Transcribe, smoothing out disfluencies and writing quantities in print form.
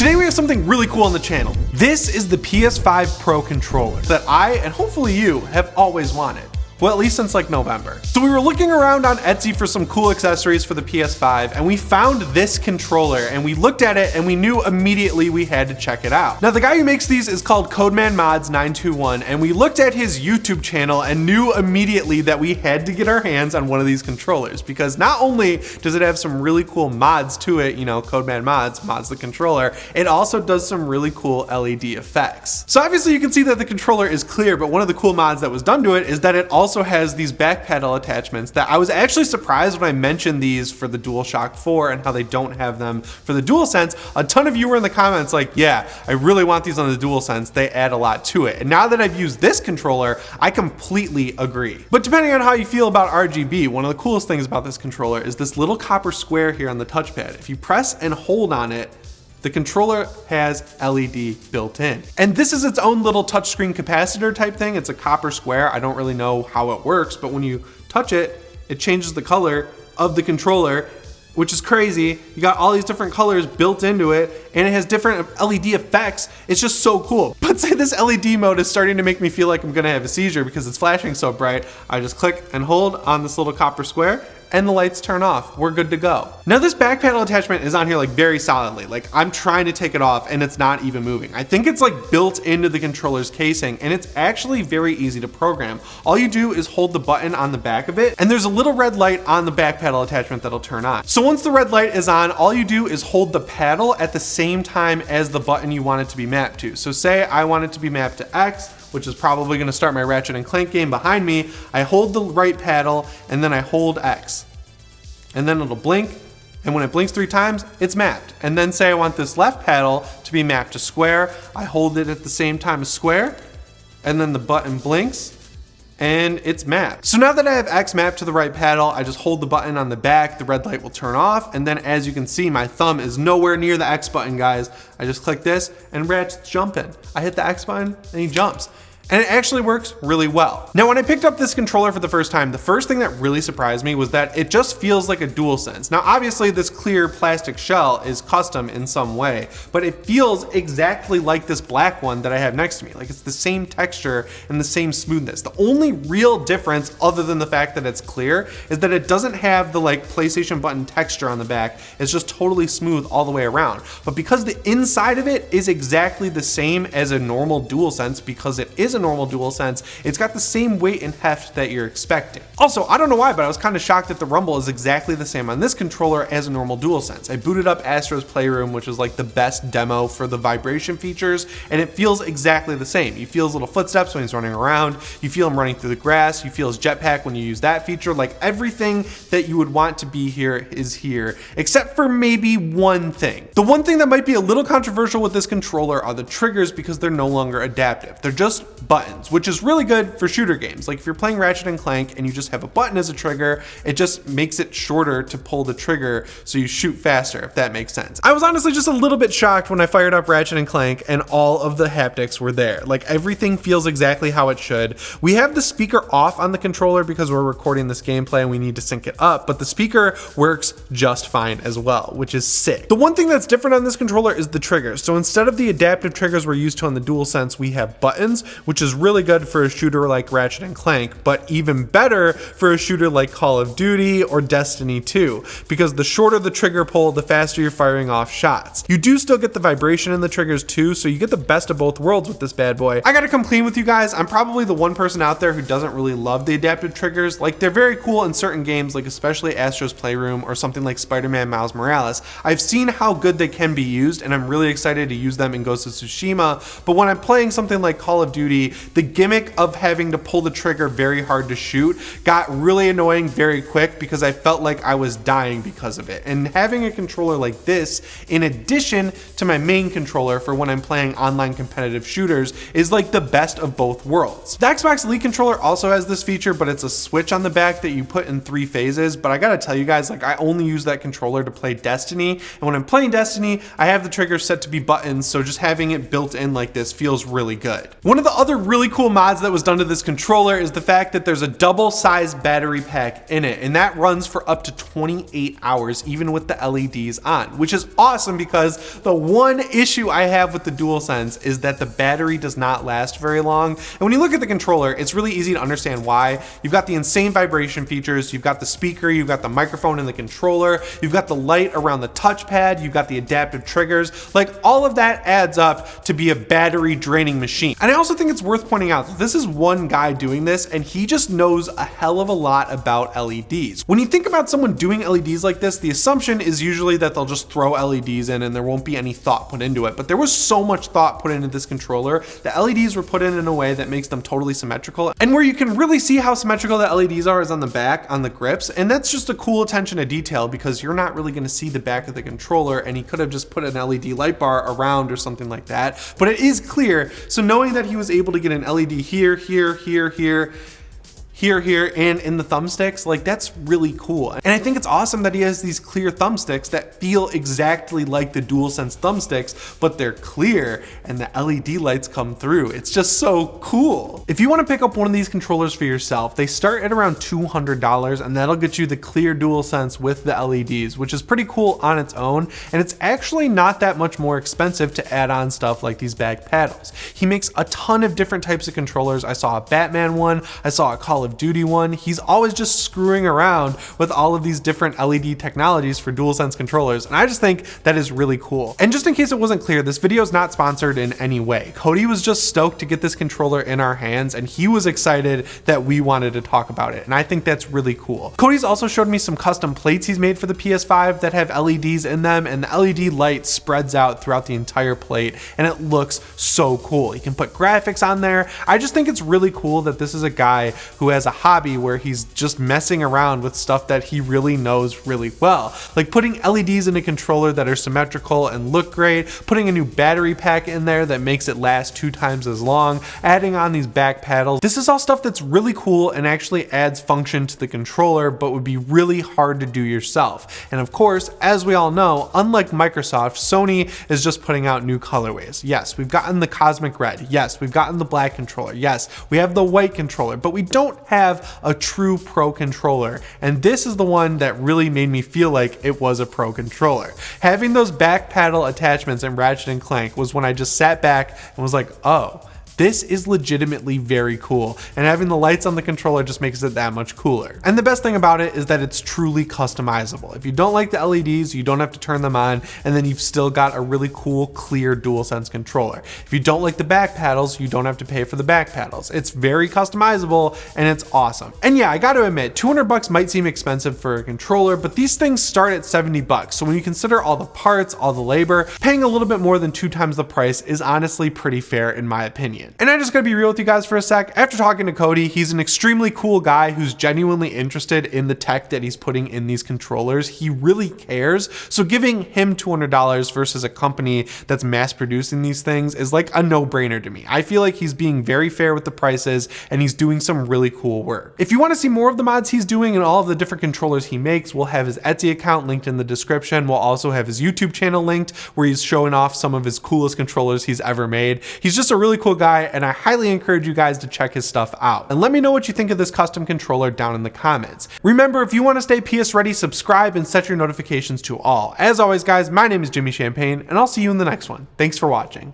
Today we have something really cool on the channel. This is the PS5 Pro Controller that I, and hopefully you, have always wanted. Well, at least since like November. So we were looking around on Etsy for some cool accessories for the PS5, and we found this controller, and we looked at it and we knew immediately we had to check it out. Now the guy who makes these is called CodemanMods921, and we looked at his YouTube channel and knew immediately that we had to get our hands on one of these controllers, because not only does it have some really cool mods to it, you know, Codeman mods the controller, it also does some really cool LED effects. So obviously you can see that the controller is clear, but one of the cool mods that was done to it is that it also has these back pedal attachments that I was actually surprised when I mentioned these for the DualShock 4 and how they don't have them for the DualSense. A ton of you were in the comments like, yeah, I really want these on the DualSense. They add a lot to it. And now that I've used this controller, I completely agree. But depending on how you feel about RGB, one of the coolest things about this controller is this little copper square here on the touchpad. If you press and hold on it, the controller has LED built in. And this is its own little touchscreen capacitor type thing. It's a copper square. I don't really know how it works, but when you touch it, it changes the color of the controller, which is crazy. You got all these different colors built into it, and it has different LED effects. It's just so cool. But say this LED mode is starting to make me feel like I'm gonna have a seizure because it's flashing so bright. I just click and hold on this little copper square, and the lights turn off. We're good to go. Now this back panel attachment is on here like very solidly. Like I'm trying to take it off and it's not even moving. I think it's like built into the controller's casing, and it's actually very easy to program. All you do is hold the button on the back of it, and there's a little red light on the back paddle attachment that'll turn on. So once the red light is on, all you do is hold the paddle at the same time as the button you want it to be mapped to. So say I want it to be mapped to X, which is probably gonna start my Ratchet and Clank game behind me. I hold the right paddle and then I hold X. And then it'll blink, and when it blinks 3 times, it's mapped. And then say I want this left paddle to be mapped to square, I hold it at the same time as square, and then the button blinks, and it's mapped. So now that I have X mapped to the right paddle, I just hold the button on the back, the red light will turn off, and then as you can see, my thumb is nowhere near the X button, guys. I just click this, and Ratchet's jumping. I hit the X button, and he jumps. And it actually works really well. Now, when I picked up this controller for the first time, the first thing that really surprised me was that it just feels like a DualSense. Now, obviously this clear plastic shell is custom in some way, but it feels exactly like this black one that I have next to me. Like it's the same texture and the same smoothness. The only real difference, other than the fact that it's clear, is that it doesn't have the like PlayStation button texture on the back. It's just totally smooth all the way around. But because the inside of it is exactly the same as a normal DualSense, because it is a normal DualSense, it's got the same weight and heft that you're expecting. Also, I don't know why, but I was kind of shocked that the rumble is exactly the same on this controller as a normal DualSense. I booted up Astro's Playroom, which is like the best demo for the vibration features, and it feels exactly the same. You feel his little footsteps when he's running around, you feel him running through the grass, you feel his jetpack when you use that feature. Like everything that you would want to be here is here, except for maybe one thing. The one thing that might be a little controversial with this controller are the triggers, because they're no longer adaptive. They're just buttons, which is really good for shooter games. Like if you're playing Ratchet and Clank and you just have a button as a trigger, it just makes it shorter to pull the trigger so you shoot faster, if that makes sense. I was honestly just a little bit shocked when I fired up Ratchet and Clank and all of the haptics were there. Like everything feels exactly how it should. We have the speaker off on the controller because we're recording this gameplay and we need to sync it up, but the speaker works just fine as well, which is sick. The one thing that's different on this controller is the triggers. So instead of the adaptive triggers we're used to on the DualSense, we have buttons, which is really good for a shooter like Ratchet and Clank, but even better for a shooter like Call of Duty or Destiny 2, because the shorter the trigger pull, the faster you're firing off shots. You do still get the vibration in the triggers too, so you get the best of both worlds with this bad boy. I gotta complain with you guys, I'm probably the one person out there who doesn't really love the adaptive triggers. Like they're very cool in certain games, like especially Astro's Playroom or something like Spider-Man Miles Morales. I've seen how good they can be used, and I'm really excited to use them in Ghost of Tsushima, but when I'm playing something like Call of Duty, the gimmick of having to pull the trigger very hard to shoot got really annoying very quick because I felt like I was dying because of it. And having a controller like this, in addition to my main controller for when I'm playing online competitive shooters, is like the best of both worlds. The Xbox Elite controller also has this feature, but it's a switch on the back that you put in 3 phases. But I gotta tell you guys, like I only use that controller to play Destiny, and when I'm playing Destiny, I have the trigger set to be buttons, so just having it built in like this feels really good. One of the other other really cool mods that was done to this controller is the fact that there's a double-sized battery pack in it, and that runs for up to 28 hours even with the LEDs on, which is awesome because the one issue I have with the DualSense is that the battery does not last very long. And when you look at the controller, it's really easy to understand why. You've got the insane vibration features, you've got the speaker, you've got the microphone in the controller, you've got the light around the touchpad, you've got the adaptive triggers. Like, all of that adds up to be a battery draining machine. And I also think it's worth pointing out that this is one guy doing this, and he just knows a hell of a lot about LEDs. When you think about someone doing LEDs like this, the assumption is usually that they'll just throw LEDs in and there won't be any thought put into it. But there was so much thought put into this controller. The LEDs were put in a way that makes them totally symmetrical. And where you can really see how symmetrical the LEDs are is on the back, on the grips. And that's just a cool attention to detail because you're not really gonna see the back of the controller, and he could have just put an LED light bar around or something like that. But it is clear. So knowing that he was able to get an LED here, here, and in the thumbsticks, like, that's really cool. And I think it's awesome that he has these clear thumbsticks that feel exactly like the DualSense thumbsticks, but they're clear and the LED lights come through. It's just so cool. If you want to pick up one of these controllers for yourself, they start at around $200, and that'll get you the clear DualSense with the LEDs, which is pretty cool on its own. And it's actually not that much more expensive to add on stuff like these back paddles. He makes a ton of different types of controllers. I saw a Batman one, I saw a Call of Duty one. He's always just screwing around with all of these different LED technologies for DualSense controllers, and I just think that is really cool. And just in case it wasn't clear, this video is not sponsored in any way. Cody was just stoked to get this controller in our hands, and he was excited that we wanted to talk about it, and I think that's really cool. Cody's also showed me some custom plates he's made for the PS5 that have LEDs in them, and the LED light spreads out throughout the entire plate, and it looks so cool. He can put graphics on there. I just think it's really cool that this is a guy who has a hobby where he's just messing around with stuff that he really knows really well. Like putting LEDs in a controller that are symmetrical and look great, putting a new battery pack in there that makes it last 2 times as long, adding on these back paddles. This is all stuff that's really cool and actually adds function to the controller, but would be really hard to do yourself. And of course, as we all know, unlike Microsoft, Sony is just putting out new colorways. Yes, we've gotten the cosmic red. Yes, we've gotten the black controller. Yes, we have the white controller, but we don't have a true pro controller, and this is the one that really made me feel like it was a pro controller. Having those back paddle attachments in Ratchet and Clank was when I just sat back and was like, oh, this is legitimately very cool, and having the lights on the controller just makes it that much cooler. And the best thing about it is that it's truly customizable. If you don't like the LEDs, you don't have to turn them on, and then you've still got a really cool, clear DualSense controller. If you don't like the back paddles, you don't have to pay for the back paddles. It's very customizable, and it's awesome. And yeah, I gotta admit, $200 might seem expensive for a controller, but these things start at $70. So when you consider all the parts, all the labor, paying a little bit more than 2 times the price is honestly pretty fair in my opinion. And I just gotta be real with you guys for a sec. After talking to Cody, he's an extremely cool guy who's genuinely interested in the tech that he's putting in these controllers. He really cares. So giving him $200 versus a company that's mass producing these things is like a no-brainer to me. I feel like he's being very fair with the prices, and he's doing some really cool work. If you want to see more of the mods he's doing and all of the different controllers he makes, we'll have his Etsy account linked in the description. We'll also have his YouTube channel linked where he's showing off some of his coolest controllers he's ever made. He's just a really cool guy, and I highly encourage you guys to check his stuff out. And let me know what you think of this custom controller down in the comments. Remember, if you want to stay PS ready, subscribe and set your notifications to all. As always, guys, my name is Jimmy Champagne, and I'll see you in the next one. Thanks for watching.